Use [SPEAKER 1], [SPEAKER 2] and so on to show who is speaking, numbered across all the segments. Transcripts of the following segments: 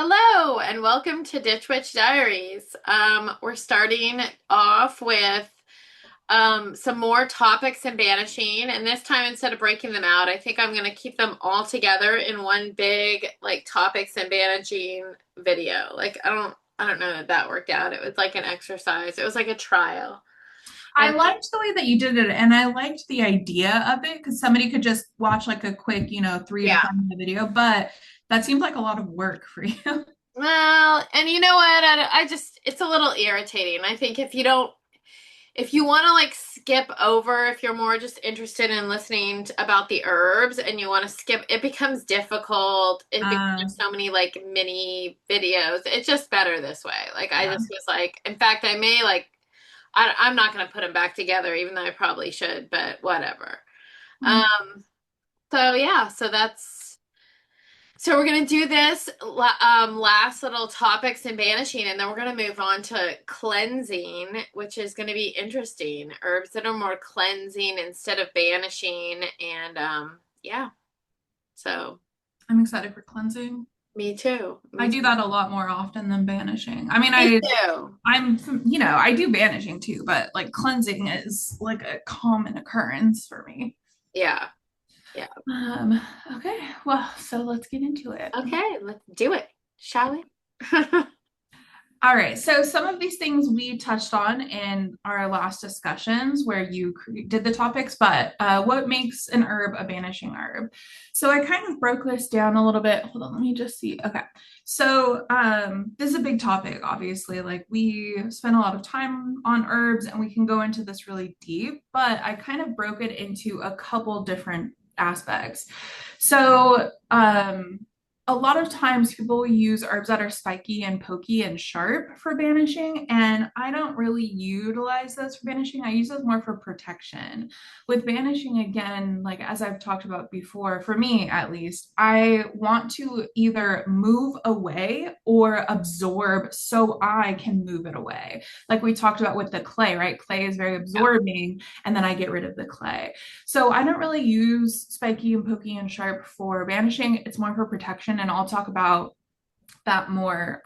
[SPEAKER 1] Hello and welcome to Ditch Witch Diaries. We're starting off with some more topics in banishing, and this time instead of breaking them out, I think I'm gonna keep them all together in one big like topics and banishing video. I don't know that that worked out. It was like an exercise. It was like a trial.
[SPEAKER 2] I
[SPEAKER 1] And
[SPEAKER 2] liked the way that you did it, and I liked the idea of it because somebody could just watch like a quick, 3 to 5 minute video, but that seems like a lot of work for you.
[SPEAKER 1] well, and you know what? I just it's a little irritating. I think if you want to like skip over, if you're more just interested in listening about the herbs and you want to skip, it becomes difficult. Because
[SPEAKER 2] Uh,
[SPEAKER 1] there's so many like mini videos. It's just better this way. Like I
[SPEAKER 2] yeah.
[SPEAKER 1] just was like, in fact, I may like, I'm not going to put them back together, even though I probably should, but whatever. Um, so yeah, so we're gonna do this last little topics in banishing, and then we're gonna move on to cleansing, which is gonna be interesting. Herbs that are more cleansing instead of banishing, and yeah. So
[SPEAKER 2] I'm excited for cleansing.
[SPEAKER 1] me too.
[SPEAKER 2] I
[SPEAKER 1] Me
[SPEAKER 2] do
[SPEAKER 1] too.
[SPEAKER 2] that a lot more often than banishing. I mean,
[SPEAKER 1] Me too.
[SPEAKER 2] I do banishing too, but like cleansing is like a common occurrence for me.
[SPEAKER 1] Yeah. Yeah.
[SPEAKER 2] Um, okay, well, so let's get into it.
[SPEAKER 1] Okay, let's do it, shall we?
[SPEAKER 2] All right. So some of these things we touched on in our last discussions where you did the topics, but what makes an herb a banishing herb? So I kind of broke this down a little bit. Hold on, let me just see. Okay. So this is a big topic, obviously. Like we spend a lot of time on herbs and we can go into this really deep, but I kind of broke it into a couple different aspects. So a lot of times people use herbs that are spiky and pokey and sharp for banishing, and I don't really utilize those for banishing. I use those more for protection. With banishing, again, like as I've talked about before, for me at least, I want to either move away or absorb so I can move it away. Like we talked about with the clay, right? Clay is very
[SPEAKER 1] Yeah.
[SPEAKER 2] absorbing, and then I get rid of the clay. So I don't really use spiky and pokey and sharp for banishing. It's more for protection, and I'll talk about that more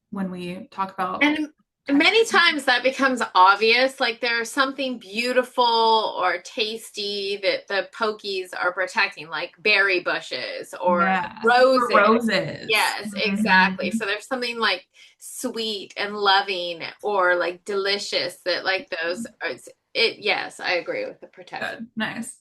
[SPEAKER 2] when we talk about
[SPEAKER 1] And many
[SPEAKER 2] protection.
[SPEAKER 1] times that becomes obvious, like there's something beautiful or tasty that the pokies are protecting, like berry bushes or
[SPEAKER 2] Yeah, for
[SPEAKER 1] roses.
[SPEAKER 2] roses.
[SPEAKER 1] Yes, exactly.
[SPEAKER 2] Mhm.
[SPEAKER 1] So there's something like sweet and loving or like delicious that like those are, yes, I agree with the protection.
[SPEAKER 2] Good, nice.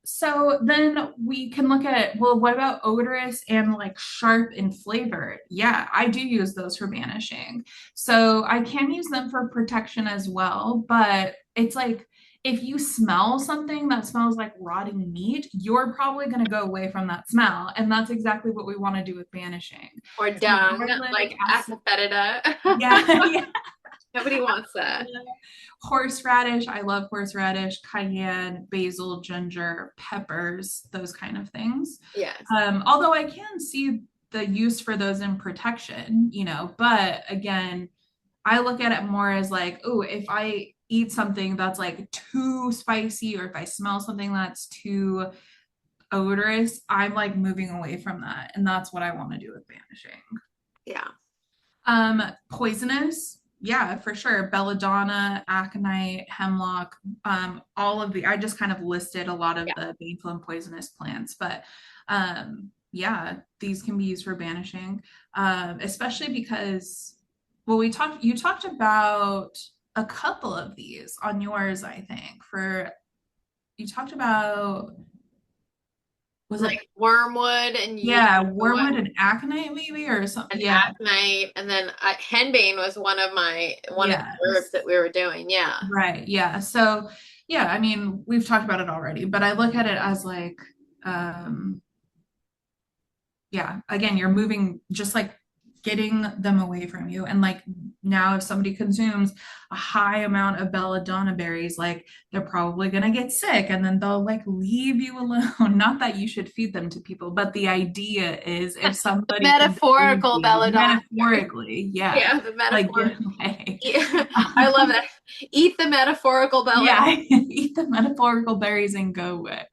[SPEAKER 2] So then we can look at, well, what about odorous and like sharp in flavor? Yeah, I do use those for banishing. So I can use them for protection as well, but it's like if you smell something that smells like rotting meat, you're probably going to go away from that smell. And that's exactly what we want to do with banishing.
[SPEAKER 1] Or
[SPEAKER 2] So
[SPEAKER 1] dung,
[SPEAKER 2] garlic,
[SPEAKER 1] like asafoetida.
[SPEAKER 2] yeah, yeah.
[SPEAKER 1] Nobody wants that.
[SPEAKER 2] Horseradish. I love horseradish, cayenne, basil, ginger, peppers, those kind of things.
[SPEAKER 1] Yes.
[SPEAKER 2] Although I can see the use for those in protection, but again, I look at it more as like, oh, if I eat something that's like too spicy or if I smell something that's too odorous, I'm like moving away from that. And that's what I want to do with banishing.
[SPEAKER 1] Yeah.
[SPEAKER 2] Poisonous, yeah, for sure. Belladonna, aconite, hemlock, all of I just kind of listed a lot of
[SPEAKER 1] Yeah.
[SPEAKER 2] the baneful and poisonous plants, but yeah, these can be used for banishing, especially because, well, you talked about a couple of these on yours, I think, you talked about, was it,
[SPEAKER 1] Like wormwood and
[SPEAKER 2] yeah,
[SPEAKER 1] what
[SPEAKER 2] wormwood and aconite maybe, or something,
[SPEAKER 1] an
[SPEAKER 2] yeah,
[SPEAKER 1] aconite, and then henbane was one of the herbs
[SPEAKER 2] yes.
[SPEAKER 1] that we were doing. Yeah,
[SPEAKER 2] Right. Yeah. So, yeah, I mean, we've talked about it already, but I look at it as um, yeah, again, you're moving just like getting them away from you. And like now, if somebody consumes a high amount of belladonna berries, like they're probably going to get sick and then they'll like leave you alone. Not that you should feed them to people, but the idea is if
[SPEAKER 1] The
[SPEAKER 2] somebody consumes
[SPEAKER 1] metaphorical
[SPEAKER 2] you,
[SPEAKER 1] belladonna.
[SPEAKER 2] metaphorically, yeah,
[SPEAKER 1] Yeah, the
[SPEAKER 2] like
[SPEAKER 1] metaphor.
[SPEAKER 2] get away.
[SPEAKER 1] Yeah, I love that. Eat the metaphorical belladonna.
[SPEAKER 2] Yeah, eat the metaphorical berries and go away.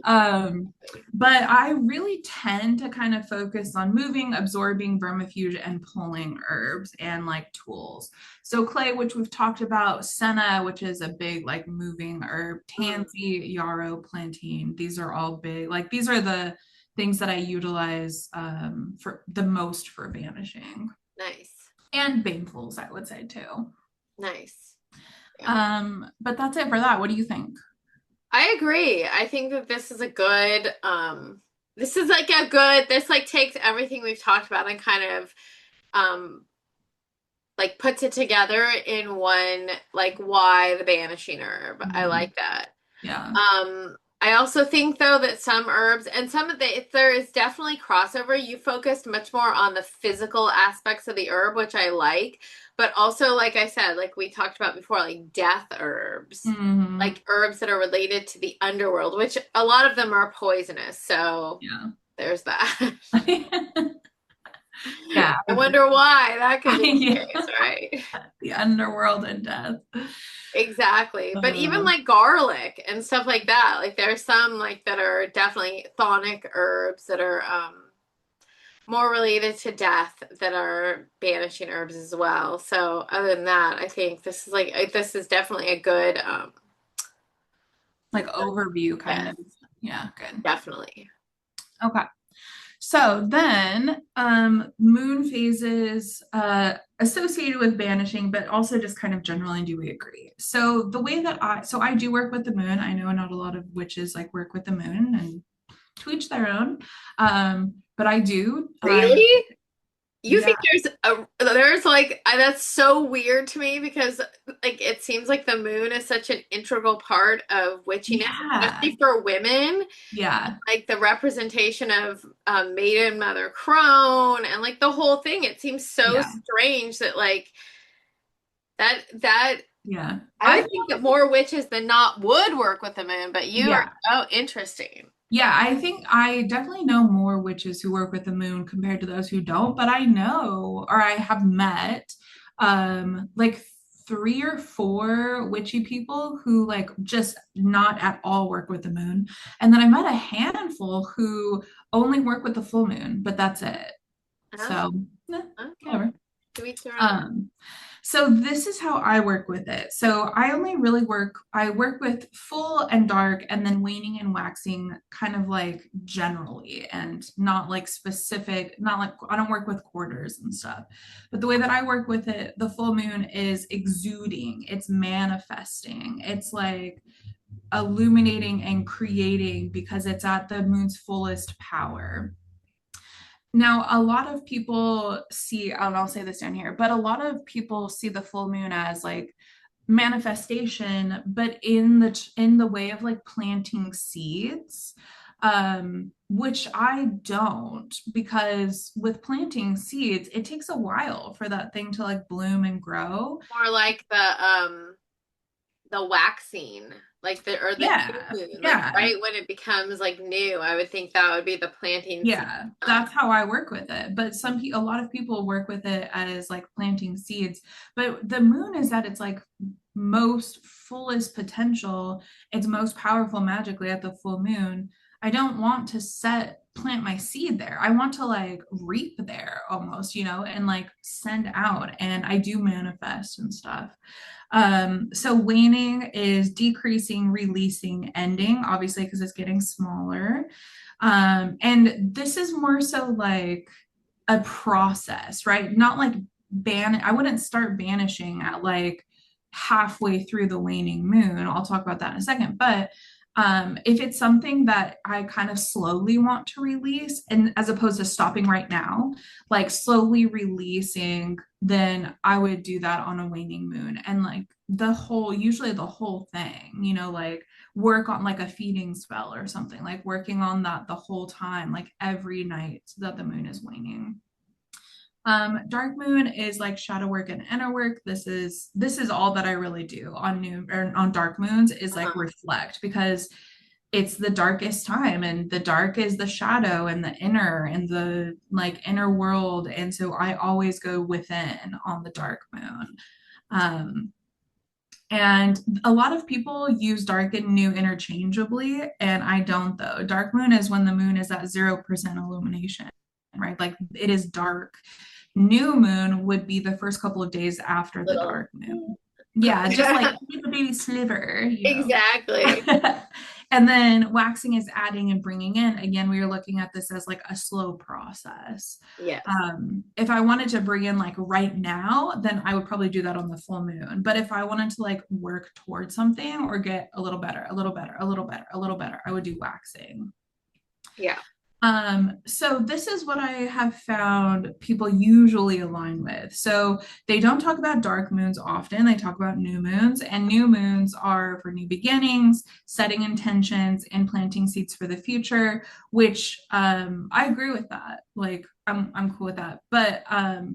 [SPEAKER 2] Um, but I really tend to kind of focus on moving, absorbing vermifuge, and pulling herbs and like tools. So clay, which we've talked about, senna, which is a big like moving herb,
[SPEAKER 1] Mm,
[SPEAKER 2] tansy, yarrow, plantain. These are all big. Like these are the things that I utilize for the most for banishing
[SPEAKER 1] nice.
[SPEAKER 2] and banefuls, I would say too.
[SPEAKER 1] Nice. Yeah.
[SPEAKER 2] But that's it for that. What do you think?
[SPEAKER 1] I agree. I think that this is a good this is like a good this like takes everything we've talked about and kind of um like puts it together in one like why the banishing herb. I
[SPEAKER 2] Mhm.
[SPEAKER 1] like that.
[SPEAKER 2] Yeah.
[SPEAKER 1] I also think though that some herbs and some of the there is definitely crossover. You focused much more on the physical aspects of the herb, which I like, but also like I said, like we talked about before, like death herbs,
[SPEAKER 2] Hmm.
[SPEAKER 1] like herbs that are related to the underworld, which a lot of them are poisonous. So
[SPEAKER 2] Yeah.
[SPEAKER 1] there's that.
[SPEAKER 2] Yeah.
[SPEAKER 1] I wonder why that could be the
[SPEAKER 2] Yeah.
[SPEAKER 1] case, right?
[SPEAKER 2] The underworld and death.
[SPEAKER 1] Exactly. But even
[SPEAKER 2] Uh,
[SPEAKER 1] like garlic and stuff like that, like there's some like that are definitely thonic herbs that are more related to death that are banishing herbs as well. So other than that, I think this is like this is definitely a good
[SPEAKER 2] like overview kind
[SPEAKER 1] yes,
[SPEAKER 2] of. Yeah, good.
[SPEAKER 1] definitely.
[SPEAKER 2] Okay. So then moon phases associated with banishing, but also just kind of generally do we agree? So the way that I do work with the moon. I know not a lot of witches like work with the moon and to each their own. But I do.
[SPEAKER 1] Really? You
[SPEAKER 2] Yeah,
[SPEAKER 1] think there's like that's so weird to me because like it seems like the moon is such an integral part of witchiness,
[SPEAKER 2] yeah,
[SPEAKER 1] especially for women.
[SPEAKER 2] yeah,
[SPEAKER 1] Like the representation of maiden mother crone and like the whole thing. It seems so
[SPEAKER 2] yeah,
[SPEAKER 1] strange that like that
[SPEAKER 2] yeah.
[SPEAKER 1] I would think that more witches than not would work with the moon, but you are
[SPEAKER 2] Yeah,
[SPEAKER 1] so interesting.
[SPEAKER 2] yeah. I think I definitely know more witches who work with the moon compared to those who don't, but I know or I have met like three or four witchy people who like just not at all work with the moon. And then I met a handful who only work with the full moon, but that's it.
[SPEAKER 1] Oh,
[SPEAKER 2] So, yeah,
[SPEAKER 1] okay.
[SPEAKER 2] whatever.
[SPEAKER 1] To each their own.
[SPEAKER 2] Um, so this is how I work with it. So I only really I work with full and dark and then waning and waxing kind of like generally and not like specific, not like I don't work with quarters and stuff. But the way that I work with it, the full moon is exuding, it's manifesting. It's like illuminating and creating because it's at the moon's fullest power. Now, a lot of people see, and I'll say this down here, but a lot of people see the full moon as like manifestation, but in the way of like planting seeds, which I don't, because with planting seeds, it takes a while for that thing to like bloom and grow.
[SPEAKER 1] More like the waxing, like the or the new
[SPEAKER 2] Yeah,
[SPEAKER 1] moon, like
[SPEAKER 2] yeah.
[SPEAKER 1] right when it becomes like new, I would think that would be the planting season
[SPEAKER 2] Yeah,
[SPEAKER 1] time.
[SPEAKER 2] that's how I work with it. But a lot of people work with it as like planting seeds. But the moon is at its like most fullest potential, its most powerful magically at the full moon. I don't want to plant my seed there. I want to like reap there almost, and like send out. And I do manifest and stuff. So waning is decreasing, releasing, ending, obviously, because it's getting smaller. And this is more so like a process, right? Not like I wouldn't start banishing at like halfway through the waning moon. I'll talk about that in a second. But if it's something that I kind of slowly want to release, and as opposed to stopping right now, like slowly releasing, then I would do that on a waning moon and like usually the whole thing, like work on like a feeding spell or something, like working on that the whole time, like every night that the moon is waning. Dark moon is like shadow work and inner work. This is all that I really do on new or on dark moons is like
[SPEAKER 1] Uh-huh.
[SPEAKER 2] reflect because it's the darkest time and the dark is the shadow and the inner and the like inner world. And so I always go within on the dark moon. Um, and a lot of people use dark and new interchangeably, and I don't though. Dark moon is when the moon is at 0% illumination, right? Like it is dark. New moon would be the first couple of days after the
[SPEAKER 1] Little.
[SPEAKER 2] dark moon. Yeah, just like a baby sliver,
[SPEAKER 1] Exactly.
[SPEAKER 2] And then waxing is adding and bringing in. Again, we are looking at this as like a slow process.
[SPEAKER 1] Yes.
[SPEAKER 2] If I wanted to bring in like right now, then I would probably do that on the full moon. But if I wanted to like work towards something or get a little better, a little better, a little better, a little better, I would do waxing.
[SPEAKER 1] Yeah.
[SPEAKER 2] So this is what I have found people usually align with. So they don't talk about dark moons often. They talk about new moons, and new moons are for new beginnings, setting intentions, and planting seeds for the future, which I agree with that. Like I'm cool with that, but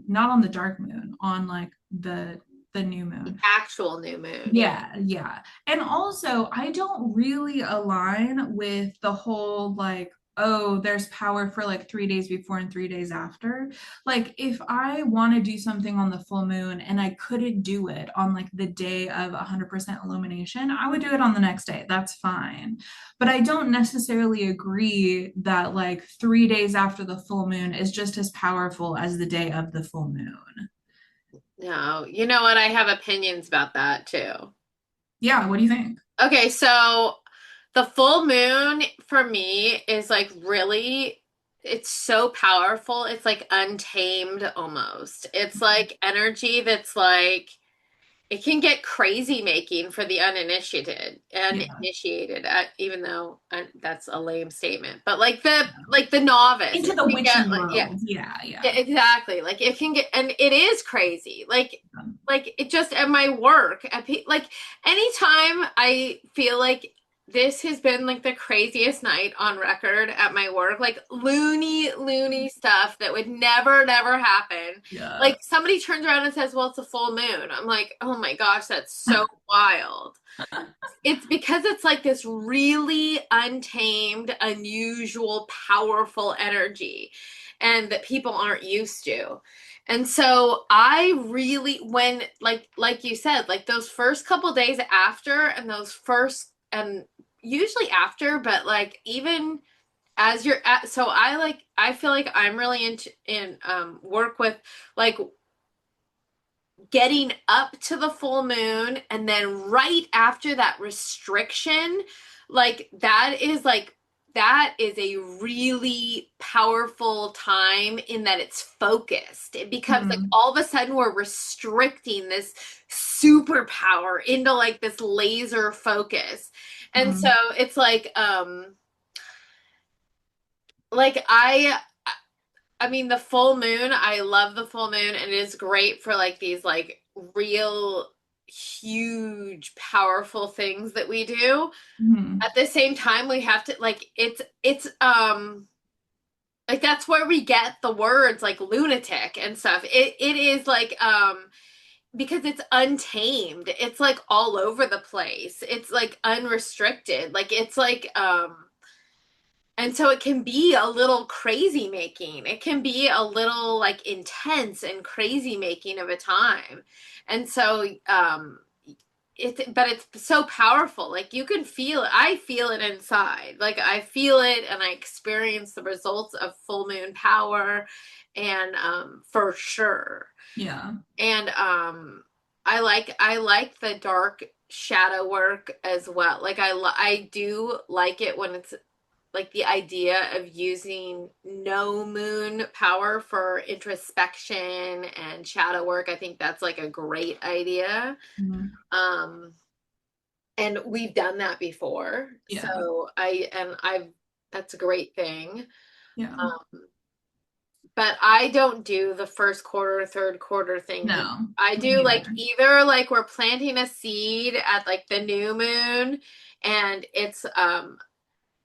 [SPEAKER 2] not on the dark moon, on like the new
[SPEAKER 1] The
[SPEAKER 2] moon.
[SPEAKER 1] actual new moon. Yeah.
[SPEAKER 2] Yeah. And also, I don't really align with the whole like, oh, there's power for like 3 days before and 3 days after. Like, if I want to do something on the full moon and I couldn't do it on like the day of 100% illumination, I would do it on the next day. That's fine. But I don't necessarily agree that like 3 days after the full moon is just as powerful as the day of the full moon.
[SPEAKER 1] No, you know what? I have opinions about that too.
[SPEAKER 2] Yeah, what do you think?
[SPEAKER 1] Okay, so the full moon for me is like really, it's so powerful. It's like untamed almost. It's like energy that's like, it can get crazy making for the
[SPEAKER 2] Yeah.
[SPEAKER 1] uninitiated, even though that's a lame statement. But like the novice,
[SPEAKER 2] Into
[SPEAKER 1] it
[SPEAKER 2] the
[SPEAKER 1] can get
[SPEAKER 2] witchy
[SPEAKER 1] like yeah,
[SPEAKER 2] world. Yeah,
[SPEAKER 1] yeah,
[SPEAKER 2] yeah.
[SPEAKER 1] exactly. Like it can get, and it is crazy. Like it just at my work, like anytime I feel like this has been like the craziest night on record at my work, like loony stuff that would never happen.
[SPEAKER 2] Yeah.
[SPEAKER 1] Like somebody turns around and says, "Well, it's a full moon." I'm like, "Oh my gosh, that's so wild." It's because it's like this really untamed, unusual, powerful energy and that people aren't used to. And so I really when like you said, like those first couple days after and those first and usually after, but like even as you're at so I feel like I'm really into in work with like getting up to the full moon and then right after that restriction that is a really powerful time in that it's focused. It becomes like
[SPEAKER 2] Mm,
[SPEAKER 1] all of a sudden we're restricting this superpower into like this laser focus. And so
[SPEAKER 2] mm,
[SPEAKER 1] it's like I mean, the full moon, I love the full moon, and it is great for like these like real huge powerful things that we do.
[SPEAKER 2] mm,
[SPEAKER 1] At the same time, we have to like it's like that's where we get the words like lunatic and stuff. It is because it's untamed. It's like all over the place. It's like unrestricted. Like it's and so it can be a little crazy making. It can be a little like intense and crazy making of a time. And so but it's so powerful. Like you can feel it. I feel it inside. Like I feel it and I experience the results of full moon power and for sure.
[SPEAKER 2] yeah.
[SPEAKER 1] And I like the dark shadow work as well. Like I do like it when it's like the idea of using no moon power for introspection and shadow work. I think that's like a great idea.
[SPEAKER 2] Mm,
[SPEAKER 1] Um, and we've done that before.
[SPEAKER 2] yeah.
[SPEAKER 1] So that's a great thing.
[SPEAKER 2] Yeah.
[SPEAKER 1] Um, but I don't do the first quarter, third quarter thing.
[SPEAKER 2] No,
[SPEAKER 1] I
[SPEAKER 2] me
[SPEAKER 1] do like
[SPEAKER 2] neither.
[SPEAKER 1] either like we're planting a seed at like the new moon and it's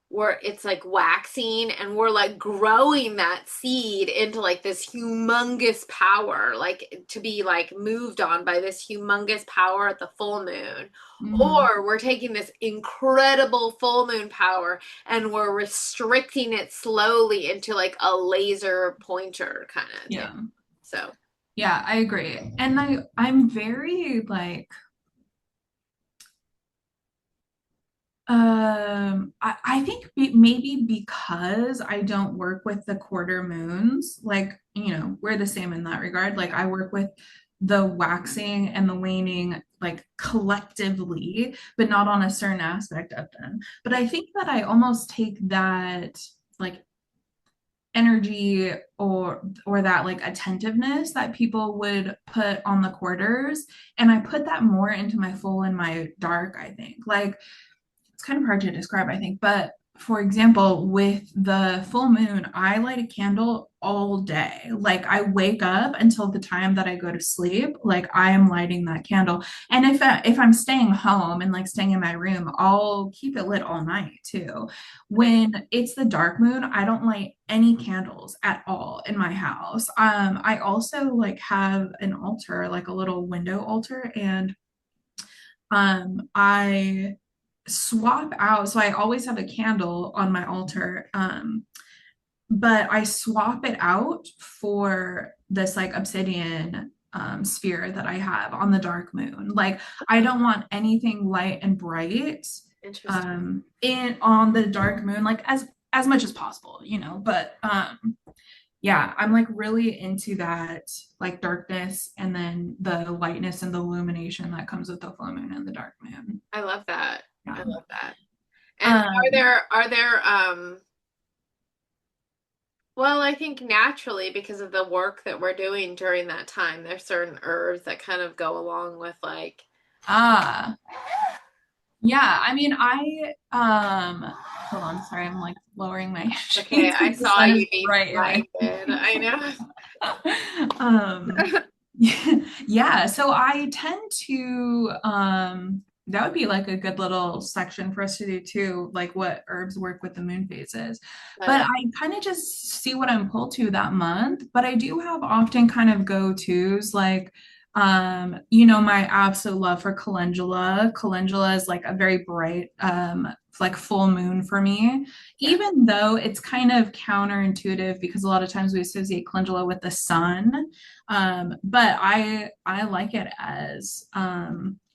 [SPEAKER 1] where it's like waxing and we're like growing that seed into like this humongous power, like to be like moved on by this humongous power at the full moon.
[SPEAKER 2] Mhm.
[SPEAKER 1] Or we're taking this incredible full moon power and we're restricting it slowly into like a laser pointer kind of thing.
[SPEAKER 2] Yeah.
[SPEAKER 1] So,
[SPEAKER 2] Yeah, I agree. And I'm very like I think maybe because I don't work with the quarter moons, like, we're the same in that regard. Like I work with the waxing and the waning like collectively, but not on a certain aspect of them. But I think that I almost take that like energy or that like attentiveness that people would put on the quarters, and I put that more into my full and my dark, I think. Like it's kind of hard to describe, I think. But for example, with the full moon, I light a candle all day. Like I wake up until the time that I go to sleep, like I am lighting that candle. And if I'm staying home and like staying in my room, I'll keep it lit all night too. When it's the dark moon, I don't light any candles at all in my house. I also like have an altar, like a little window altar, and I swap out. So I always have a candle on my altar, but I swap it out for this like obsidian sphere that I have on the dark moon. Like I don't want anything light and bright
[SPEAKER 1] interesting.
[SPEAKER 2] in on the dark moon, like as much as possible, But yeah, I'm like really into that like darkness and then the lightness and the illumination that comes with the full moon and the dark moon.
[SPEAKER 1] I love that. I
[SPEAKER 2] Yeah.
[SPEAKER 1] love that. And
[SPEAKER 2] Um,
[SPEAKER 1] are there well, I think naturally because of the work that we're doing during that time, there's certain herbs that kind of go along with like
[SPEAKER 2] ah, yeah, I mean, hold on, sorry, I'm like lowering my
[SPEAKER 1] okay,
[SPEAKER 2] shades
[SPEAKER 1] I
[SPEAKER 2] because the
[SPEAKER 1] saw
[SPEAKER 2] sun is
[SPEAKER 1] you being
[SPEAKER 2] bright in my
[SPEAKER 1] blinded. I know.
[SPEAKER 2] um yeah, so I tend to that would be like a good little section for us to do too, like what herbs work with the moon phases.
[SPEAKER 1] Love
[SPEAKER 2] But
[SPEAKER 1] it.
[SPEAKER 2] I kind of just see what I'm pulled to that month, but I do have often kind of go-tos like my absolute love for calendula. Calendula is like a very bright like full moon for me,
[SPEAKER 1] Yeah.
[SPEAKER 2] even though it's kind of counterintuitive because a lot of times we associate calendula with the sun. But I like it as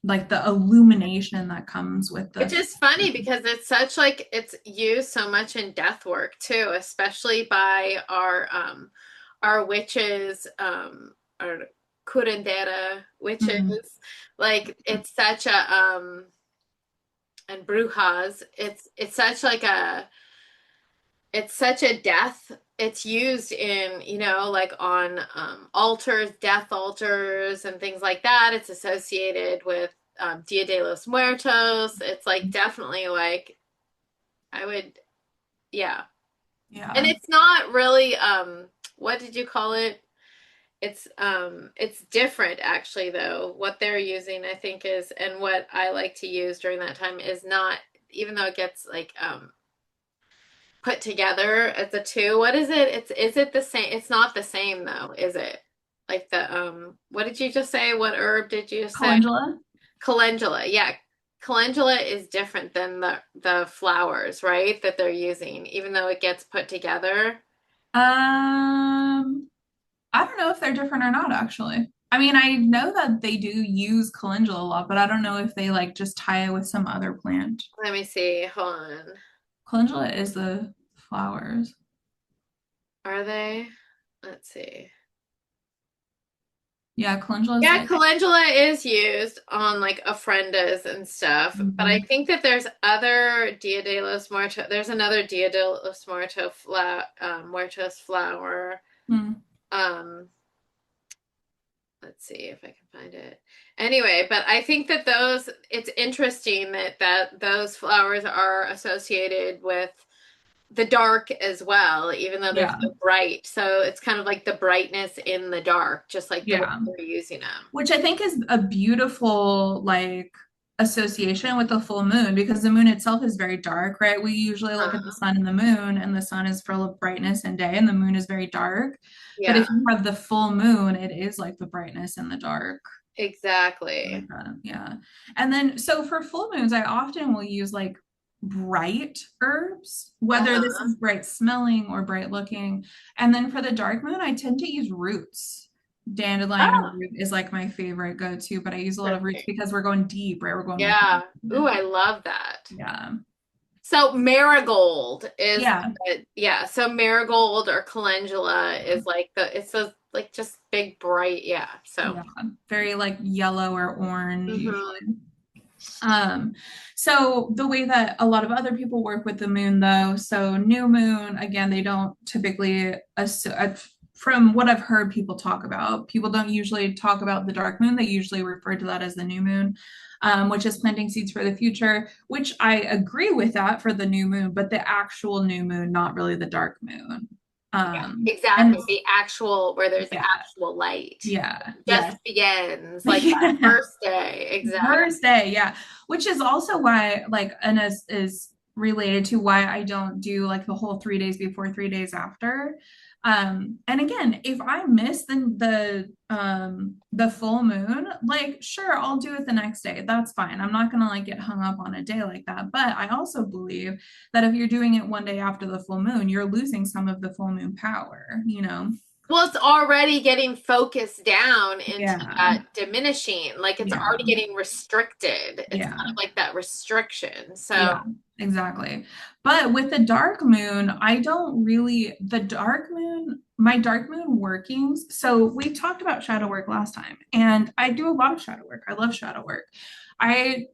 [SPEAKER 2] like the illumination that comes with
[SPEAKER 1] Which
[SPEAKER 2] the
[SPEAKER 1] is funny because it's such like it's used so much in death work too, especially by our witches, our curandera
[SPEAKER 2] mm,
[SPEAKER 1] witches. Like it's such a and brujas. It's such like a it's such a death. It's used in, like on altars, death altars, and things like that. It's associated with Dia de los Muertos. It's like definitely like I would, yeah. And
[SPEAKER 2] yeah,
[SPEAKER 1] it's not really, what did you call it? It's different actually though. What they're using, I think, is, and what I like to use during that time is not, even though it gets like put together as a two. What is it? Is it the same? It's not the same though, is it? Like the what did you just say? What herb did you say?
[SPEAKER 2] calendula.
[SPEAKER 1] Calendula. Yeah. Calendula is different than the flowers, right? That they're using, even though it gets put together.
[SPEAKER 2] I don't know if they're different or not, actually. I mean, I know that they do use calendula a lot, but I don't know if they like just tie it with some other plant.
[SPEAKER 1] Let me see. Hold on.
[SPEAKER 2] Calendula is the flowers.
[SPEAKER 1] Are they? Let's see.
[SPEAKER 2] Yeah, calendula is
[SPEAKER 1] Yeah,
[SPEAKER 2] like,
[SPEAKER 1] calendula is used on like ofrendas and stuff, but I
[SPEAKER 2] mhm.
[SPEAKER 1] think that there's other Dia de los Muertos. There's another Dia de los Muertos flower.
[SPEAKER 2] Hmm.
[SPEAKER 1] Um, let's see if I can find it. Anyway, but I think that it's interesting that those flowers are associated with the dark as well, even though they're
[SPEAKER 2] Yeah,
[SPEAKER 1] so bright. So it's kind of like the brightness in the dark, just like the way
[SPEAKER 2] yeah.
[SPEAKER 1] we're using them.
[SPEAKER 2] Which I think is a beautiful, like, association with the full moon because the moon itself is very dark, right? We usually look at the
[SPEAKER 1] Uh-huh.
[SPEAKER 2] sun and the moon, and the sun is full of brightness and day, and the moon is very dark. But
[SPEAKER 1] Yeah,
[SPEAKER 2] if you have the full moon, it is like the brightness and the dark. I like
[SPEAKER 1] exactly.
[SPEAKER 2] that. Yeah. And then, so for full moons, I often will use like bright herbs, whether this
[SPEAKER 1] Uh-huh.
[SPEAKER 2] is bright smelling or bright looking. And then for the dark moon, I tend to use roots. Dandelion
[SPEAKER 1] Oh,
[SPEAKER 2] root is like my favorite go-to, but I use a lot of roots
[SPEAKER 1] perfect.
[SPEAKER 2] because we're going deep, right? We're going like,
[SPEAKER 1] Yeah. Ooh, I love that.
[SPEAKER 2] yeah.
[SPEAKER 1] So marigold is
[SPEAKER 2] Yeah.
[SPEAKER 1] yeah, so marigold or calendula is like it's a like just big bright, yeah. So
[SPEAKER 2] Yeah. Very like yellow or orange usually.
[SPEAKER 1] mhm.
[SPEAKER 2] Um, so the way that a lot of other people work with the moon, though, so new moon, again, they don't typically, from what I've heard people talk about, people don't usually talk about the dark moon. They usually refer to that as the new moon, which is planting seeds for the future, which I agree with that for the new moon, but the actual new moon, not really the dark moon.
[SPEAKER 1] Yeah,
[SPEAKER 2] And
[SPEAKER 1] exactly. The actual where there's
[SPEAKER 2] yeah,
[SPEAKER 1] actual light.
[SPEAKER 2] yeah,
[SPEAKER 1] Just
[SPEAKER 2] yeah.
[SPEAKER 1] begins like that
[SPEAKER 2] Yeah.
[SPEAKER 1] first day. Exactly.
[SPEAKER 2] First day, yeah. Which is also why, like, and is related to why I don't do like the whole 3 days before, 3 days after. And again, if I miss the full moon, like sure, I'll do it the next day. That's fine. I'm not gonna like get hung up on a day like that. But I also believe that if you're doing it one day after the full moon, you're losing some of the full moon power, you know?
[SPEAKER 1] Well, it's already getting focused down into
[SPEAKER 2] Yeah,
[SPEAKER 1] that diminishing, like it's
[SPEAKER 2] yeah,
[SPEAKER 1] already getting restricted. It's kind
[SPEAKER 2] yeah.
[SPEAKER 1] of like that restriction. So,
[SPEAKER 2] Yeah, exactly. But with the dark moon, I don't really, the dark moon, my dark moon workings. So we talked about shadow work last time, and I do a lot of shadow work. I love shadow work. I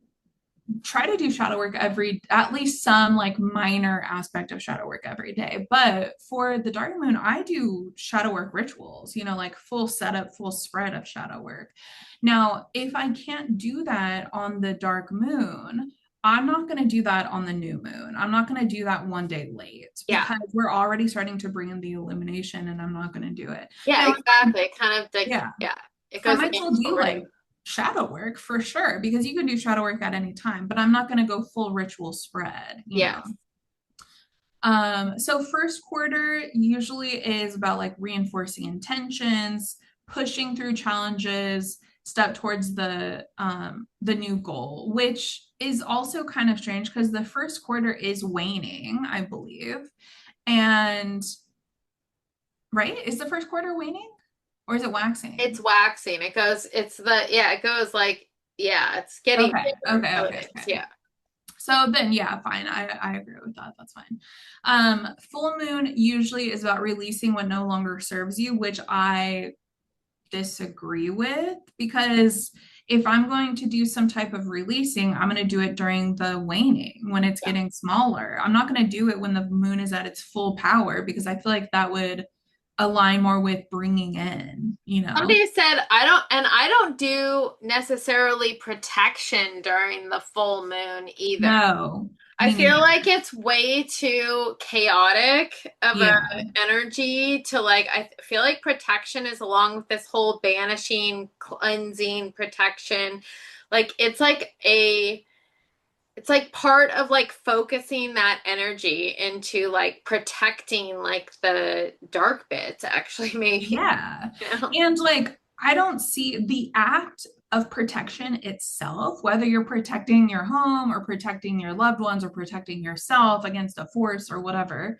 [SPEAKER 2] try to do shadow work at least some like minor aspect of shadow work every day. But for the dark moon, I do shadow work rituals, like full setup, full spread of shadow work. Now, if I can't do that on the dark moon, I'm not going to do that on the new moon. I'm not going to do that one day late
[SPEAKER 1] yeah.
[SPEAKER 2] because we're already starting to bring in the illumination and I'm not going to do it.
[SPEAKER 1] Yeah,
[SPEAKER 2] Now,
[SPEAKER 1] exactly. It kind of like,
[SPEAKER 2] yeah,
[SPEAKER 1] yeah, it
[SPEAKER 2] I
[SPEAKER 1] goes
[SPEAKER 2] might still
[SPEAKER 1] against what
[SPEAKER 2] do
[SPEAKER 1] we're doing.
[SPEAKER 2] like shadow work for sure because you can do shadow work at any time, but I'm not going to go full ritual spread.
[SPEAKER 1] Yes.
[SPEAKER 2] So first quarter usually is about like reinforcing intentions, pushing through challenges, step towards the new goal, which is also kind of strange because the first quarter is waning, I believe. And right, is the first quarter waning or is it
[SPEAKER 1] It's
[SPEAKER 2] waxing?
[SPEAKER 1] waxing. Yeah, it goes like, yeah, it's getting
[SPEAKER 2] Okay,
[SPEAKER 1] bigger.
[SPEAKER 2] okay,
[SPEAKER 1] So it
[SPEAKER 2] okay,
[SPEAKER 1] is.
[SPEAKER 2] okay.
[SPEAKER 1] Yeah.
[SPEAKER 2] So then, yeah, fine. I agree with that. That's fine. Full moon usually is about releasing what no longer serves you, which I disagree with because if I'm going to do some type of releasing, I'm going to do it during the waning when it's
[SPEAKER 1] Yeah.
[SPEAKER 2] getting smaller. I'm not going to do it when the moon is at its full power because I feel like that would align more with bringing in.
[SPEAKER 1] Somebody said I don't do necessarily protection during the full moon either.
[SPEAKER 2] No,
[SPEAKER 1] I
[SPEAKER 2] me
[SPEAKER 1] feel
[SPEAKER 2] neither.
[SPEAKER 1] like it's way too chaotic of a
[SPEAKER 2] Yeah,
[SPEAKER 1] energy to like I feel like protection is along with this whole banishing, cleansing, protection. Like it's like part of like focusing that energy into like protecting like the dark bits actually maybe,
[SPEAKER 2] yeah.
[SPEAKER 1] you know?
[SPEAKER 2] And like, I don't see the act of protection itself, whether you're protecting your home or protecting your loved ones or protecting yourself against a force or whatever.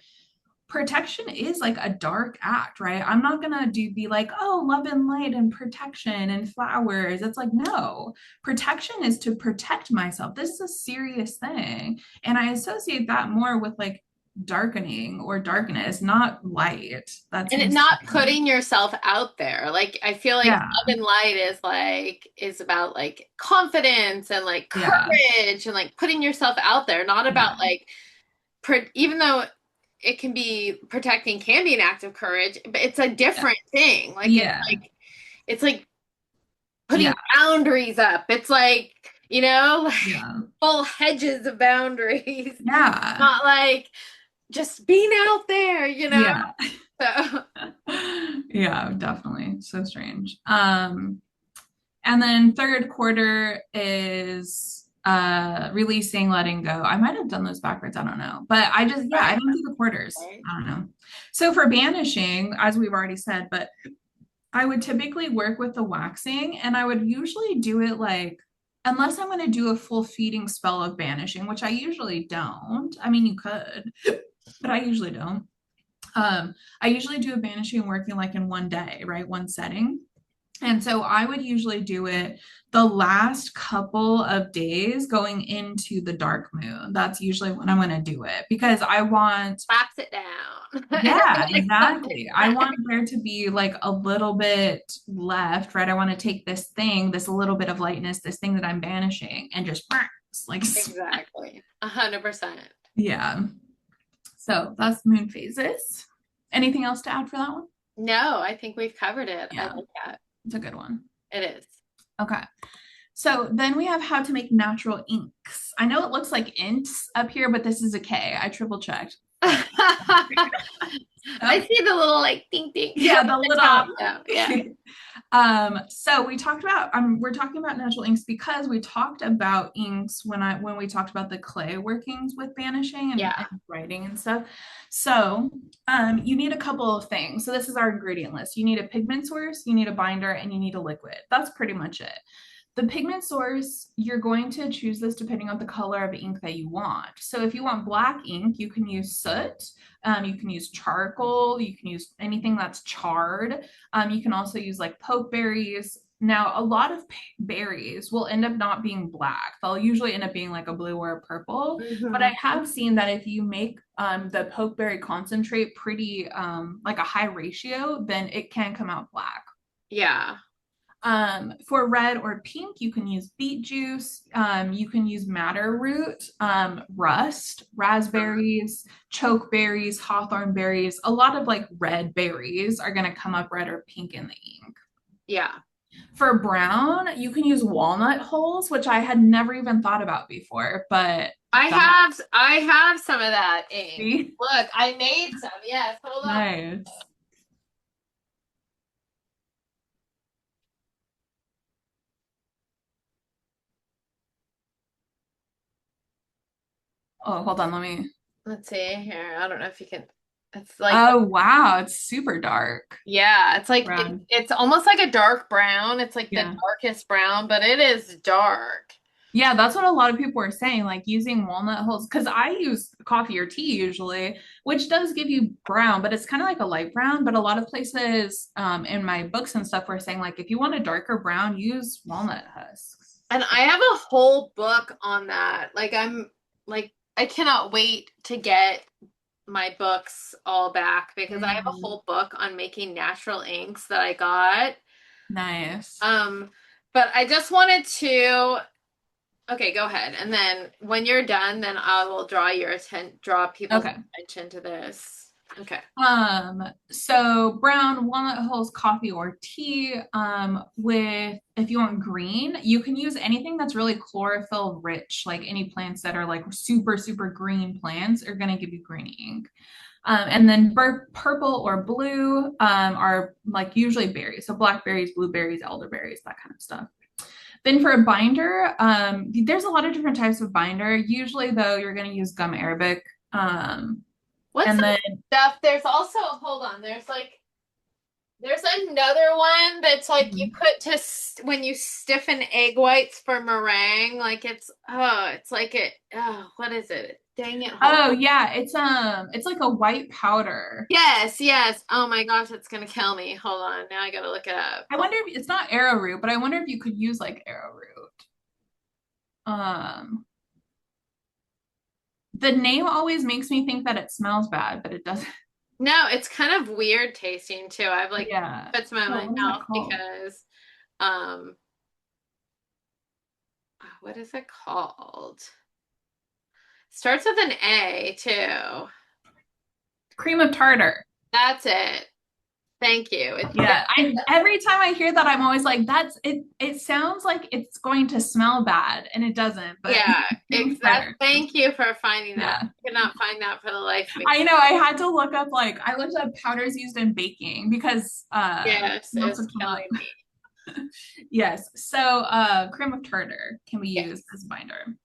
[SPEAKER 2] Protection is like a dark act, right? I'm not gonna be like, oh, love and light and protection and flowers. It's like, no, protection is to protect myself. This is a serious thing. And I associate that more with like darkening or darkness, not light. That
[SPEAKER 1] And it
[SPEAKER 2] seems
[SPEAKER 1] not
[SPEAKER 2] strange.
[SPEAKER 1] putting yourself out there. Like I feel like
[SPEAKER 2] Yeah,
[SPEAKER 1] love and light is about like confidence and like
[SPEAKER 2] yeah,
[SPEAKER 1] courage and like putting yourself out there, not about
[SPEAKER 2] yeah,
[SPEAKER 1] like even though it can be protecting can be an act of courage, but it's a
[SPEAKER 2] yeah,
[SPEAKER 1] different thing. Like
[SPEAKER 2] yeah,
[SPEAKER 1] it's like putting
[SPEAKER 2] yeah,
[SPEAKER 1] boundaries up. It's like, like
[SPEAKER 2] yeah,
[SPEAKER 1] full hedges of boundaries.
[SPEAKER 2] yeah,
[SPEAKER 1] Not like just being out there.
[SPEAKER 2] yeah.
[SPEAKER 1] So
[SPEAKER 2] Yeah, definitely. So strange. And then third quarter is releasing, letting go. I might have done those backwards, I don't know. But I just, yeah, I
[SPEAKER 1] Right.
[SPEAKER 2] don't do the quarters.
[SPEAKER 1] Right.
[SPEAKER 2] I don't know. So for banishing, as we've already said, but I would typically work with the waxing and I would usually do it like, unless I'm going to do a full feeding spell of banishing, which I usually don't. I mean, you could, but I usually don't. I usually do a banishing working like in one day, right? One setting. And so I would usually do it the last couple of days going into the dark moon. That's usually when I'm going to do it because I want,
[SPEAKER 1] Slaps it down.
[SPEAKER 2] yeah,
[SPEAKER 1] Like something.
[SPEAKER 2] exactly. I want there to be like a little bit left, right? I want to take this thing, this little bit of lightness, this thing that I'm banishing, and just like,
[SPEAKER 1] Exactly. 100%.
[SPEAKER 2] yeah. So that's moon phases. Anything else to add for that one?
[SPEAKER 1] No, I think we've covered it. I
[SPEAKER 2] Yeah,
[SPEAKER 1] like that.
[SPEAKER 2] it's a good one.
[SPEAKER 1] It is.
[SPEAKER 2] Okay. So then we have how to make natural inks. I know it looks like ints up here, but this is a K. I triple checked. But
[SPEAKER 1] I see the little like ding ding
[SPEAKER 2] yeah,
[SPEAKER 1] at
[SPEAKER 2] the
[SPEAKER 1] the top
[SPEAKER 2] little
[SPEAKER 1] though. Yeah.
[SPEAKER 2] so we talked about we're talking about natural inks because we talked about inks when we talked about the clay workings with banishing and
[SPEAKER 1] Yeah.
[SPEAKER 2] writing and stuff. So you need a couple of things. So this is our ingredient list. You need a pigment source, you need a binder, and you need a liquid. That's pretty much it. The pigment source, you're going to choose this depending on the color of ink that you want. So if you want black ink, you can use soot. You can use charcoal. You can use anything that's charred. You can also use like pokeberries. Now, a lot of berries will end up not being black. They'll usually end up being like a blue or a purple. But I
[SPEAKER 1] Hmm.
[SPEAKER 2] have seen that if you make the pokeberry concentrate pretty like a high ratio, then it can come out black.
[SPEAKER 1] Yeah.
[SPEAKER 2] For red or pink, you can use beet juice. You can use madder root, rust, raspberries, chokeberries, hawthorn berries. A lot of like red berries are going to come up red or pink in the ink.
[SPEAKER 1] Yeah.
[SPEAKER 2] For brown, you can use walnut hulls, which I had never even thought about before, but that's
[SPEAKER 1] I have some of that ink. Look, I made some. Yes, hold on.
[SPEAKER 2] nice. Oh, hold on, let me.
[SPEAKER 1] Let's see here. I don't know if you can. It's like
[SPEAKER 2] Oh, wow, it's super dark.
[SPEAKER 1] yeah, it's like
[SPEAKER 2] Brown.
[SPEAKER 1] it's almost like a dark brown. It's like the
[SPEAKER 2] Yeah.
[SPEAKER 1] darkest brown, but it is dark.
[SPEAKER 2] Yeah, that's what a lot of people are saying, like using walnut hulls. Because I use coffee or tea usually, which does give you brown, but it's kind of like a light brown. But a lot of places in my books and stuff were saying, like, if you want a darker brown, use walnut husks.
[SPEAKER 1] And I have a whole book on that. Like I'm like I cannot wait to get my books all back because I have a
[SPEAKER 2] Mm,
[SPEAKER 1] whole book on making natural inks that I got.
[SPEAKER 2] nice.
[SPEAKER 1] Um, but I just wanted to okay, go ahead. And then when you're done, then I will draw people's
[SPEAKER 2] Okay.
[SPEAKER 1] attention to this. Okay.
[SPEAKER 2] So brown, walnut hulls, coffee or tea. With if you want green, you can use anything that's really chlorophyll rich, like any plants that are like super, super green plants are gonna give you green ink. And then purple or blue are like usually berries. So blackberries, blueberries, elderberries, that kind of stuff. Then for a binder, there's a lot of different types of binder. Usually, though, you're going to use gum arabic.
[SPEAKER 1] What's
[SPEAKER 2] And
[SPEAKER 1] the
[SPEAKER 2] then,
[SPEAKER 1] stuff? There's also, hold on, there's another one that's like you put to when you stiffen egg whites for meringue. Like it's like what is it? Dang it, hold
[SPEAKER 2] oh
[SPEAKER 1] on.
[SPEAKER 2] yeah, it's like a white powder.
[SPEAKER 1] Yes, yes. Oh my gosh, it's gonna kill me. Hold on, now I gotta look it up.
[SPEAKER 2] I wonder if it's not arrowroot, but I wonder if you could use like arrowroot. Um, the name always makes me think that it smells bad, but it doesn't.
[SPEAKER 1] No, it's kind of weird tasting too. I've like
[SPEAKER 2] Yeah.
[SPEAKER 1] put some in
[SPEAKER 2] Oh,
[SPEAKER 1] my
[SPEAKER 2] what is it
[SPEAKER 1] mouth
[SPEAKER 2] called?
[SPEAKER 1] because um what is it called? Starts with an A too.
[SPEAKER 2] Cream of tartar.
[SPEAKER 1] That's it. Thank you.
[SPEAKER 2] Yeah, I every time I hear that, I'm always like, that's it. It sounds like it's going to smell bad, and it doesn't. But
[SPEAKER 1] Yeah,
[SPEAKER 2] cream of
[SPEAKER 1] exact.
[SPEAKER 2] tartar.
[SPEAKER 1] Thank you for finding that.
[SPEAKER 2] Yeah,
[SPEAKER 1] I could not find that for the life of me.
[SPEAKER 2] I know. I had to look up like I looked up powders used in baking because
[SPEAKER 1] Yes,
[SPEAKER 2] that's
[SPEAKER 1] it's
[SPEAKER 2] what came up.
[SPEAKER 1] killing me.
[SPEAKER 2] Yes. So cream of tartar can be used
[SPEAKER 1] Yes.
[SPEAKER 2] as a binder.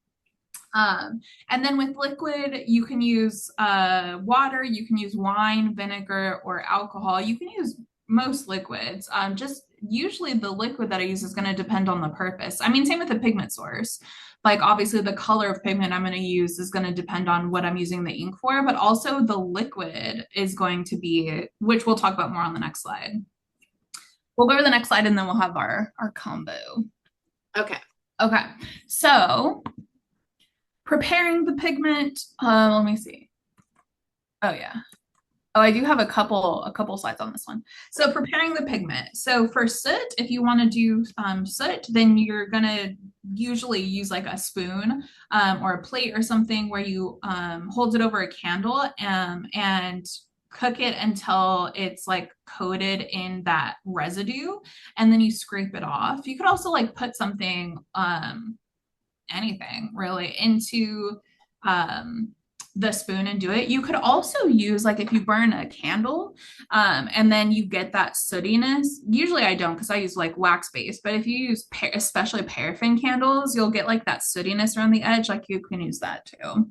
[SPEAKER 2] And then with liquid, you can use water, you can use wine, vinegar, or alcohol. You can use most liquids. Just usually the liquid that I use is going to depend on the purpose. I mean, same with the pigment source. Like obviously the color of pigment I'm going to use is going to depend on what I'm using the ink for, but also the liquid is going to be, which we'll talk about more on the next slide. We'll go to the next slide and then we'll have our combo.
[SPEAKER 1] Okay.
[SPEAKER 2] Okay, so preparing the pigment. Let me see. Oh yeah. Oh, I do have a couple slides on this one. So preparing the pigment. So for soot, if you want to do soot, then you're gonna usually use like a spoon or a plate or something where you hold it over a candle and cook it until it's like coated in that residue, and then you scrape it off. You could also like put something anything really into um, the spoon and do it. You could also use like if you burn a candle and then you get that sootiness. Usually I don't because I use like wax base, but if you use especially paraffin candles, you'll get like that sootiness around the edge. Like you can use that too.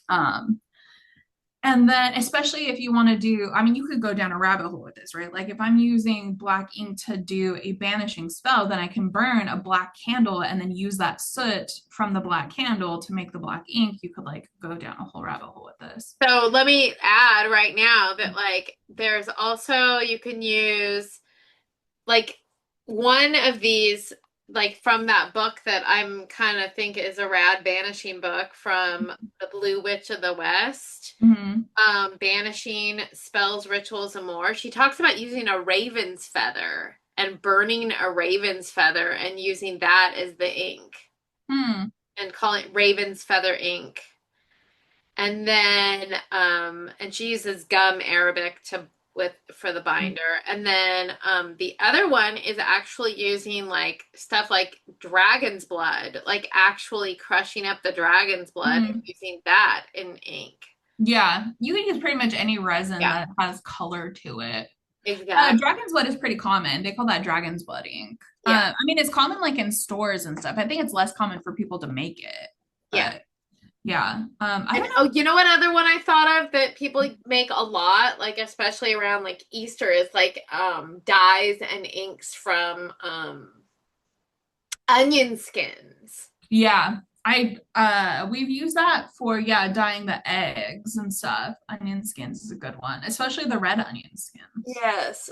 [SPEAKER 2] Um, and then, especially if you want to do, I mean, you could go down a rabbit hole with this, right? Like if I'm using black ink to do a banishing spell, then I can burn a black candle and then use that soot from the black candle to make the black ink. You could like go down a whole rabbit hole with this.
[SPEAKER 1] So let me add right now that like there's also you can use like one of these like from that book that I'm kind of think is a rad banishing book from the Blue Witch of the West.
[SPEAKER 2] Mm-hmm.
[SPEAKER 1] Banishing spells, rituals, and more. She talks about using a raven's feather and burning a raven's feather and using that as the ink
[SPEAKER 2] Hmm.
[SPEAKER 1] and calling it raven's feather ink. And then and she uses gum arabic to with for the binder. And then the other one is actually using like stuff like dragon's blood, like actually crushing up the dragon's blood and
[SPEAKER 2] Mm-hmm.
[SPEAKER 1] using that in ink.
[SPEAKER 2] Yeah, you can use pretty much any resin
[SPEAKER 1] Yeah,
[SPEAKER 2] that has color to it.
[SPEAKER 1] exactly.
[SPEAKER 2] Dragon's blood is pretty common. They call that dragon's blood ink.
[SPEAKER 1] Yeah.
[SPEAKER 2] I mean, it's common like in stores and stuff. I think it's less common for people to make it,
[SPEAKER 1] Yeah.
[SPEAKER 2] but yeah. I
[SPEAKER 1] And
[SPEAKER 2] don't
[SPEAKER 1] oh,
[SPEAKER 2] know.
[SPEAKER 1] you know what other one I thought of that people make a lot, like especially around like Easter, is like dyes and inks from onion skins.
[SPEAKER 2] Yeah, we've used that for dyeing the eggs and stuff. Onion skins is a good one, especially the red onion skins.
[SPEAKER 1] Yes.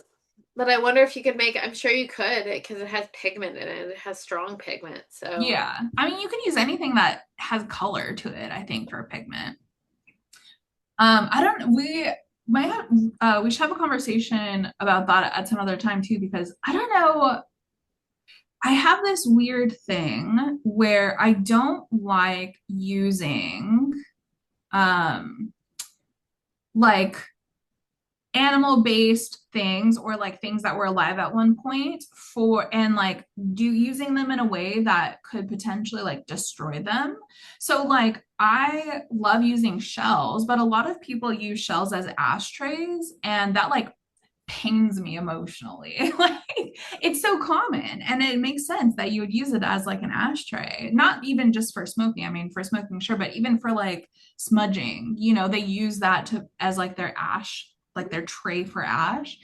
[SPEAKER 1] But I wonder if you could make, I'm sure you could because it has pigment in it. It has strong pigment. So,
[SPEAKER 2] Yeah, I mean you can use anything that has color to it, I think, for a pigment. I don't we might have we should have a conversation about that at some other time too, because I don't know. I have this weird thing where I don't like using um like animal based things or like things that were alive at one point for and like do using them in a way that could potentially like destroy them. So like I love using shells, but a lot of people use shells as ashtrays and that like pains me emotionally. Like it's so common and it makes sense that you would use it as like an ashtray, not even just for smoking. I mean, for smoking, sure, but even for like smudging, they use that to as like their ash, like their tray for ash.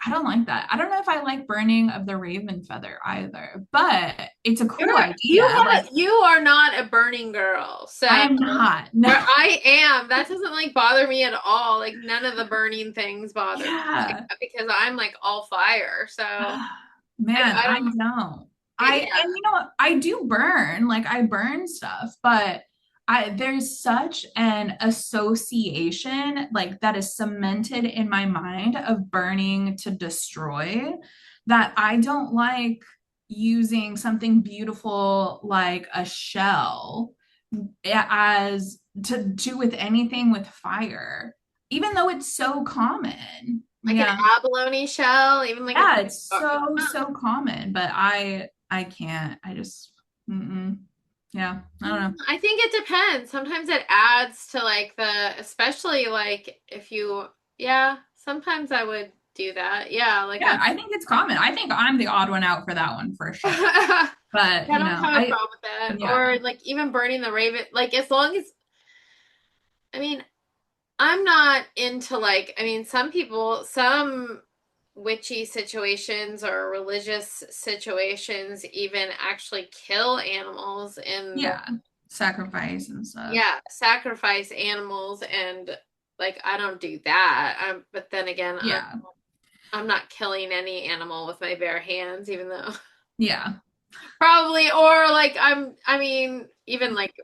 [SPEAKER 2] I don't like that. I don't know if I like burning of the raven feather either, but it's a cool idea. Like
[SPEAKER 1] you are not a burning girl. So,
[SPEAKER 2] I am not.
[SPEAKER 1] where
[SPEAKER 2] No.
[SPEAKER 1] I am, that doesn't like bother me at all. Like none of the burning things bother me like,
[SPEAKER 2] Yeah.
[SPEAKER 1] because I'm like all fire. So,
[SPEAKER 2] Man,
[SPEAKER 1] I
[SPEAKER 2] I
[SPEAKER 1] don't,
[SPEAKER 2] don't.
[SPEAKER 1] yeah.
[SPEAKER 2] And you know what? I do burn, like I burn stuff, but there's such an association like that is cemented in my mind of burning to destroy that I don't like using something beautiful like a shell as to do with anything with fire, even though it's so common.
[SPEAKER 1] Like an
[SPEAKER 2] Yeah.
[SPEAKER 1] abalone shell, even like a
[SPEAKER 2] Yeah, it's so common, but I can't. I just yeah, I don't know.
[SPEAKER 1] I think it depends. Sometimes it adds to like the, especially like if you, yeah, sometimes I would. do that. Yeah, like
[SPEAKER 2] Yeah, I think it's common. I think I'm the odd one out for that one for sure. But
[SPEAKER 1] I don't have a problem with that.
[SPEAKER 2] yeah,
[SPEAKER 1] Or like even burning the raven, like as long as, I mean, I'm not into like, I mean, some people, some witchy situations or religious situations even actually kill animals and
[SPEAKER 2] yeah, sacrifice and stuff.
[SPEAKER 1] yeah, sacrifice animals and like I don't do that. But then again,
[SPEAKER 2] Yeah,
[SPEAKER 1] I'm not killing any animal with my bare hands, even though
[SPEAKER 2] yeah,
[SPEAKER 1] probably or like I mean, even like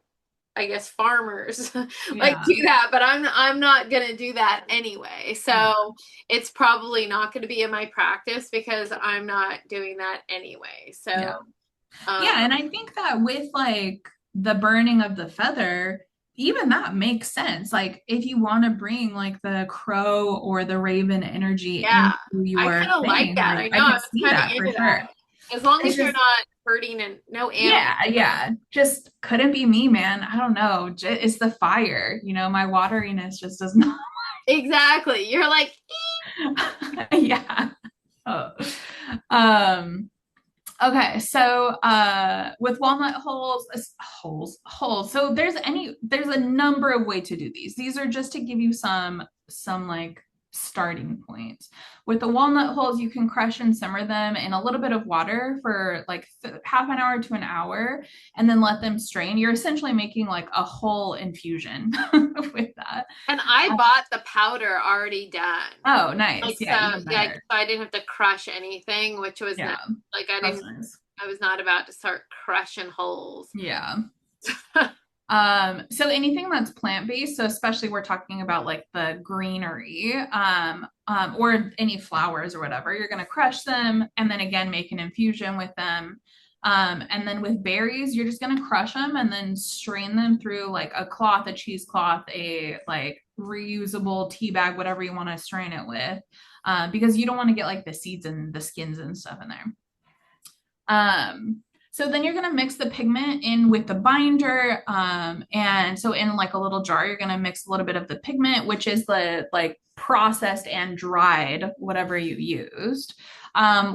[SPEAKER 1] I guess farmers like
[SPEAKER 2] yeah,
[SPEAKER 1] do that, but I'm not gonna do that anyway.
[SPEAKER 2] yeah,
[SPEAKER 1] So it's probably not gonna be in my practice because I'm not doing that anyway. So
[SPEAKER 2] yeah. Yeah, and I think that with like the burning of the feather, even that makes sense. Like if you want to bring like the crow or the raven energy
[SPEAKER 1] yeah,
[SPEAKER 2] into
[SPEAKER 1] I
[SPEAKER 2] your
[SPEAKER 1] kind of like
[SPEAKER 2] thing,
[SPEAKER 1] that.
[SPEAKER 2] like
[SPEAKER 1] I
[SPEAKER 2] I
[SPEAKER 1] know I
[SPEAKER 2] could
[SPEAKER 1] was
[SPEAKER 2] see
[SPEAKER 1] kind of
[SPEAKER 2] that for
[SPEAKER 1] into that.
[SPEAKER 2] sure.
[SPEAKER 1] As long
[SPEAKER 2] It's
[SPEAKER 1] as you're
[SPEAKER 2] just,
[SPEAKER 1] not hurting and no animal.
[SPEAKER 2] yeah, just couldn't be me, man. I don't know. It's the fire, my wateriness just does not.
[SPEAKER 1] Exactly. You're like,
[SPEAKER 2] Yeah. Oh. Um, Okay, so with walnut holes. So there's a number of way to do these. These are just to give you some like starting points. With the walnut holes, you can crush and simmer them in a little bit of water for like half an hour to an hour, and then let them strain. You're essentially making like a whole infusion with that.
[SPEAKER 1] and I bought the powder already done.
[SPEAKER 2] Oh, nice.
[SPEAKER 1] Like so,
[SPEAKER 2] Yeah, even
[SPEAKER 1] yeah,
[SPEAKER 2] better.
[SPEAKER 1] so I didn't have to crush anything, which was nice.
[SPEAKER 2] Yeah,
[SPEAKER 1] Like
[SPEAKER 2] that's nice.
[SPEAKER 1] I was not about to start crushing holes.
[SPEAKER 2] Yeah. So anything that's plant-based, so especially we're talking about like the greenery, or any flowers or whatever, you're gonna crush them and then again make an infusion with them. And then with berries, you're just gonna crush them and then strain them through like a cloth, a cheesecloth, a like reusable tea bag, whatever you want to strain it with, because you don't want to get like the seeds and the skins and stuff in there. So then you're going to mix the pigment in with the binder. And so in like a little jar, you're going to mix a little bit of the pigment, which is the like processed and dried, whatever you used,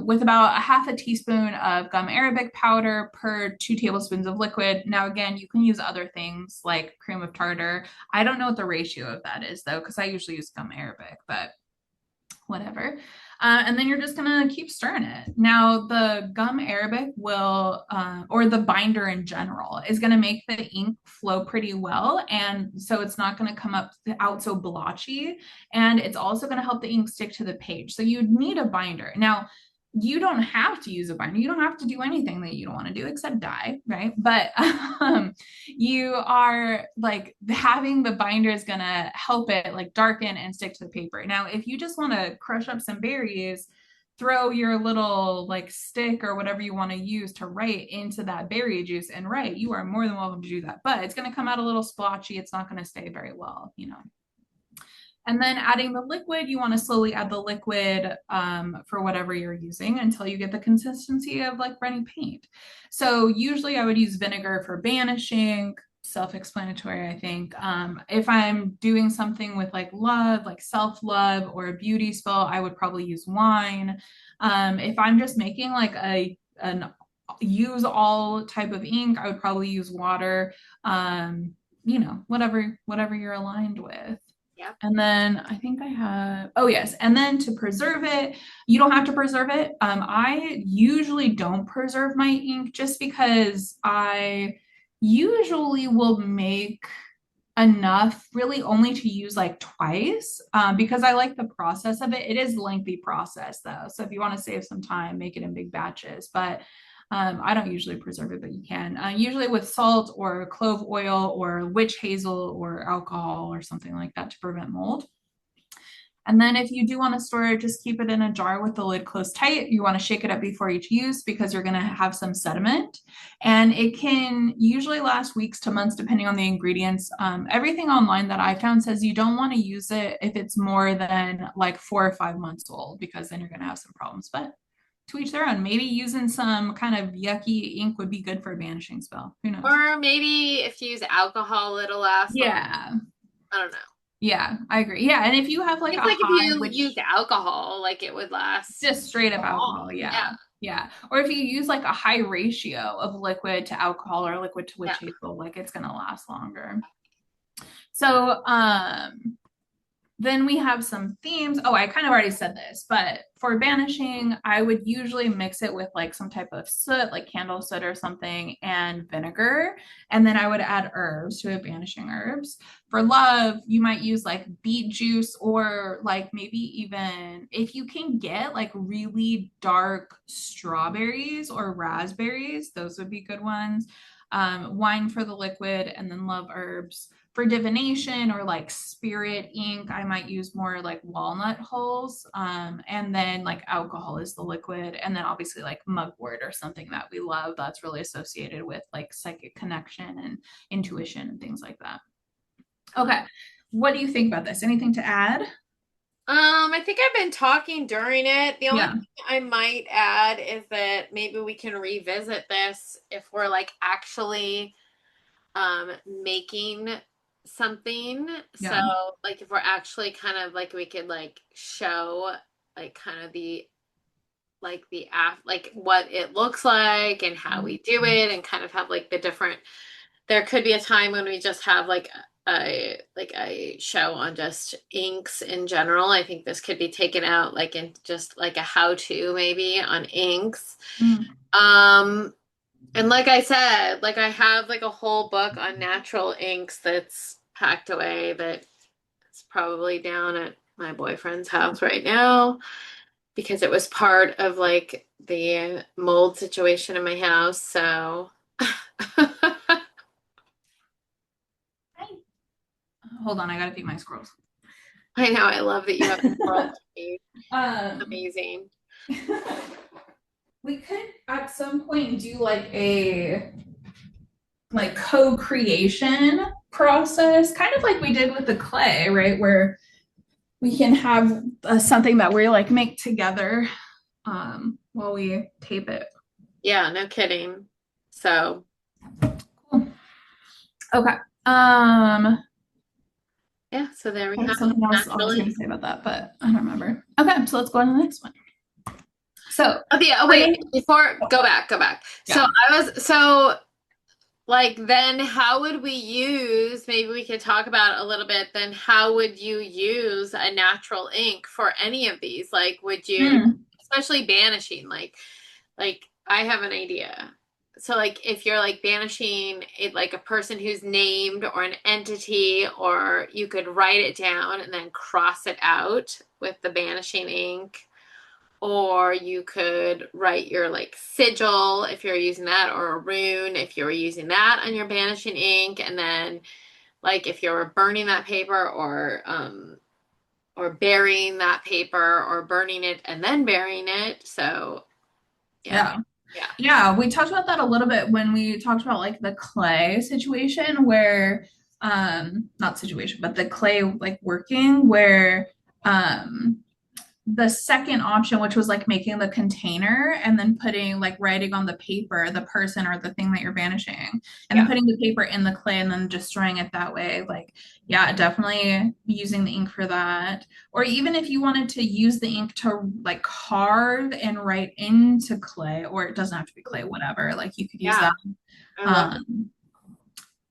[SPEAKER 2] with about a half a teaspoon of gum arabic powder per 2 tablespoons of liquid. Now, again, you can use other things like cream of tartar. I don't know what the ratio of that is though, because I usually use gum arabic, but whatever. And then you're just gonna keep stirring it. Now, the gum arabic will, or the binder in general, is gonna make the ink flow pretty well, and so it's not gonna come up out so blotchy, and it's also gonna help the ink stick to the page. So you need a binder. Now, you don't have to use a binder. You don't have to do anything that you don't want to do except dye, right? But you are like having the binder is gonna help it like darken and stick to the paper. Now, if you just want to crush up some berries, throw your little like stick or whatever you want to use to write into that berry juice and write, you are more than welcome to do that. But it's gonna come out a little splotchy. It's not gonna stay very well. And then adding the liquid, you want to slowly add the liquid for whatever you're using until you get the consistency of like runny paint. So usually I would use vinegar for banishing, self-explanatory, I think. If I'm doing something with like love, like self-love or a beauty spell, I would probably use wine. If I'm just making like an use all type of ink, I would probably use water. Whatever you're aligned with.
[SPEAKER 1] Yep.
[SPEAKER 2] And then I think I have, oh yes. And then to preserve it, you don't have to preserve it. I usually don't preserve my ink just because I usually will make enough really only to use like twice, because I like the process of it. It is a lengthy process though. So if you want to save some time, make it in big batches. But I don't usually preserve it, but you can. Usually with salt or clove oil or witch hazel or alcohol or something like that to prevent mold. And then if you do want to store it, just keep it in a jar with the lid closed tight. You want to shake it up before each use because you're going to have some sediment. And it can usually last weeks to months depending on the ingredients. Everything online that I found says you don't want to use it if it's more than like 4 or 5 months old because then you're going to have some problems. But to each their own. Maybe using some kind of yucky ink would be good for a banishing spell. Who knows?
[SPEAKER 1] Or maybe if you use alcohol, it'll last longer.
[SPEAKER 2] Yeah.
[SPEAKER 1] I don't know.
[SPEAKER 2] Yeah, I agree. Yeah, and if you have like a
[SPEAKER 1] It's like if
[SPEAKER 2] high,
[SPEAKER 1] you use
[SPEAKER 2] which
[SPEAKER 1] alcohol, like it would last
[SPEAKER 2] just straight up
[SPEAKER 1] long.
[SPEAKER 2] alcohol,
[SPEAKER 1] Yeah,
[SPEAKER 2] yeah. Yeah. Or if you use like a high ratio of liquid to alcohol or liquid to
[SPEAKER 1] yeah.
[SPEAKER 2] witch hazel, like it's gonna last longer. So then we have some themes. Oh, I kind of already said this, but for banishing, I would usually mix it with like some type of soot, like candle soot or something, and vinegar. And then I would add herbs to it, banishing herbs. For love, you might use like beet juice or like maybe even if you can get like really dark strawberries or raspberries, those would be good ones. Wine for the liquid, and then love herbs for divination or like spirit ink, I might use more like walnut hulls. And then like alcohol is the liquid. And then obviously like mugwort or something that we love that's really associated with like psychic connection and intuition and things like that. Okay. What do you think about this? Anything to add?
[SPEAKER 1] I think I've been talking during it. The only
[SPEAKER 2] Yeah.
[SPEAKER 1] thing I might add is that maybe we can revisit this if we're like actually making something. So
[SPEAKER 2] Yeah.
[SPEAKER 1] like if we're actually kind of like we could like show like kind of the like the app like what it looks like and how we do it and kind of have like the different there could be a time when we just have like a show on just inks in general. I think this could be taken out like in just like a how-to maybe on inks.
[SPEAKER 2] Mm.
[SPEAKER 1] Um and like I said, like I have like a whole book on natural inks that's packed away that it's probably down at my boyfriend's house right now because it was part of like the mold situation in my house. So
[SPEAKER 2] Hold on, I gotta feed my squirrels.
[SPEAKER 1] I know I love that you have squirrels.
[SPEAKER 2] um,
[SPEAKER 1] Amazing.
[SPEAKER 2] we could at some point do like co-creation process, kind of like we did with the clay, right? Where we can have something that we like make together while we tape it.
[SPEAKER 1] Yeah, no kidding. So,
[SPEAKER 2] Cool. Okay. Um,
[SPEAKER 1] yeah, so there we
[SPEAKER 2] I had
[SPEAKER 1] have it.
[SPEAKER 2] something else I was going
[SPEAKER 1] Naturally.
[SPEAKER 2] to say about that, but I don't remember. Okay, so let's go on to the next one. So,
[SPEAKER 1] Oh, yeah. Oh, wait.
[SPEAKER 2] create.
[SPEAKER 1] Before, go back, go back. So
[SPEAKER 2] Yeah.
[SPEAKER 1] like, then how would we use, maybe we could talk about a little bit, then how would you use a natural ink for any of these? Like, would you,
[SPEAKER 2] Hmm.
[SPEAKER 1] especially banishing, like I have an idea. So like if you're like banishing it like a person who's named or an entity, or you could write it down and then cross it out with the banishing ink, or you could write your like sigil if you're using that, or a rune if you were using that on your banishing ink, and then like if you're burning that paper or burying that paper or burning it and then burying it. So yeah.
[SPEAKER 2] Yeah.
[SPEAKER 1] Yeah.
[SPEAKER 2] Yeah, we talked about that a little bit when we talked about like the clay situation where not situation, but the clay like working where um the second option, which was like making the container and then putting like writing on the paper, the person or the thing that you're banishing, and then
[SPEAKER 1] Yeah.
[SPEAKER 2] putting the paper in the clay and then destroying it that way. Like, yeah, definitely using the ink for that. Or even if you wanted to use the ink to like carve and write into clay, or it doesn't have to be clay, whatever, like you could use
[SPEAKER 1] Yeah.
[SPEAKER 2] that.
[SPEAKER 1] I love it.
[SPEAKER 2] Um,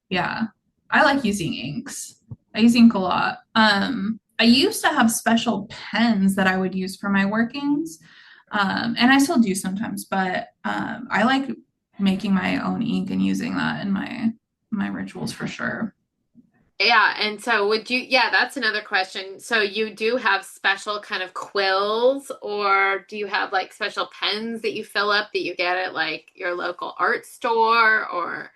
[SPEAKER 2] yeah, I like using inks. I use ink a lot. I used to have special pens that I would use for my workings, and I still do sometimes. But I like making my own ink and using that in my rituals for sure.
[SPEAKER 1] Yeah, and so would you, yeah, that's another question. So you do have special kind of quills, or do you have like special pens that you fill up that you get at like your local art store or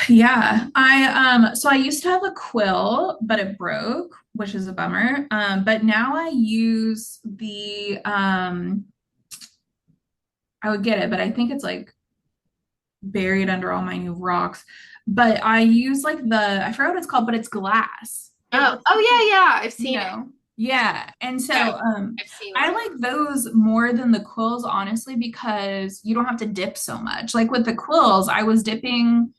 [SPEAKER 2] Yeah, I so I used to have a quill, but it broke, which is a bummer. But now I use the I would get it, but I think it's like buried under all my new rocks. But I use like I forgot what it's called, but it's glass. It
[SPEAKER 1] oh,
[SPEAKER 2] looks
[SPEAKER 1] oh
[SPEAKER 2] like,
[SPEAKER 1] yeah, yeah, I've
[SPEAKER 2] you
[SPEAKER 1] seen it.
[SPEAKER 2] know, yeah. And
[SPEAKER 1] Yeah,
[SPEAKER 2] so
[SPEAKER 1] I've seen
[SPEAKER 2] I
[SPEAKER 1] one.
[SPEAKER 2] like those more than the quills, honestly, because you don't have to dip so much. Like with the quills, I was dipping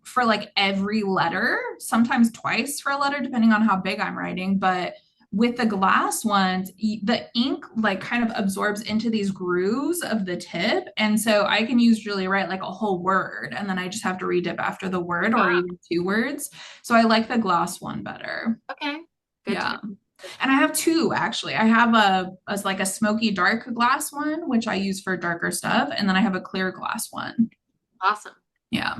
[SPEAKER 2] for like every letter, sometimes twice for a letter, depending on how big I'm writing. But with the glass ones, the ink like kind of absorbs into these grooves of the tip. And so I can usually write like a whole word and then I just have to redip after the word or
[SPEAKER 1] Wow.
[SPEAKER 2] even two words. So I like the glass one better.
[SPEAKER 1] Okay. Good to know.
[SPEAKER 2] Yeah. And I have two actually. I have a like a smoky dark glass one, which I use for darker stuff, and then I have a clear glass one.
[SPEAKER 1] Awesome.
[SPEAKER 2] Yeah.